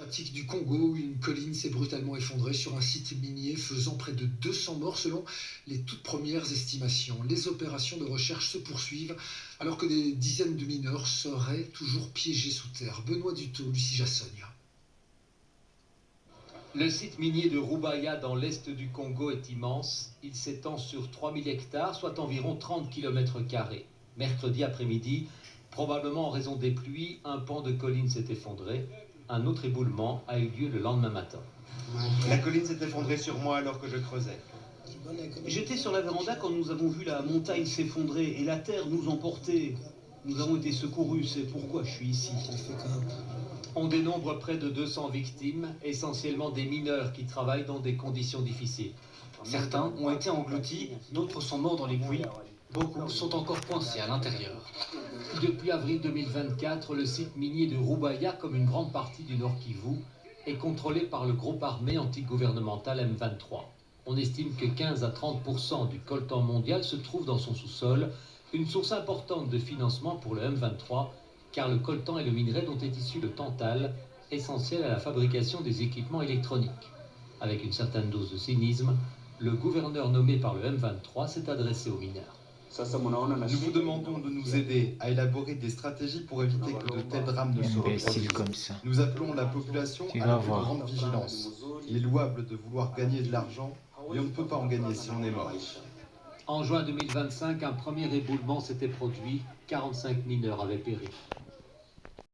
Démocratique du Congo, une colline s'est brutalement effondrée sur un site minier, faisant près de 200 morts selon les toutes premières estimations. Les opérations de recherche se poursuivent alors que des dizaines de mineurs seraient toujours piégés sous terre. Benoît Dutot, Lucie Jassogne. Le site minier de Rubaya dans l'est du Congo est immense. Il s'étend sur 3000 hectares, soit environ 30 km². Mercredi après-midi, probablement en raison des pluies, un pan de colline s'est effondré. Un autre éboulement a eu lieu le lendemain matin. La colline s'est effondrée sur moi alors que je creusais. J'étais sur la véranda quand nous avons vu la montagne s'effondrer et la terre nous emporter. Nous avons été secourus, c'est pourquoi je suis ici. On dénombre près de 200 victimes, essentiellement des mineurs qui travaillent dans des conditions difficiles. Certains ont été engloutis, d'autres sont morts dans les puits. Beaucoup sont encore coincés à l'intérieur. Depuis avril 2024, le site minier de Rubaya, comme une grande partie du Nord Kivu, est contrôlé par le groupe armé antigouvernemental M23. On estime que 15 à 30% du coltan mondial se trouve dans son sous-sol, une source importante de financement pour le M23, car le coltan est le minerai dont est issu le tantal, essentiel à la fabrication des équipements électroniques. Avec une certaine dose de cynisme, le gouverneur nommé par le M23 s'est adressé aux mineurs. Nous vous demandons de nous aider à élaborer des stratégies pour éviter que de tels drames ne se reproduisent. Comme ça. Nous appelons la population Tu à vas la plus voir. grande vigilance. Il est louable de vouloir gagner de l'argent, mais on ne peut pas en gagner si on est mort. En juin 2025, un premier éboulement s'était produit, 45 mineurs avaient péri.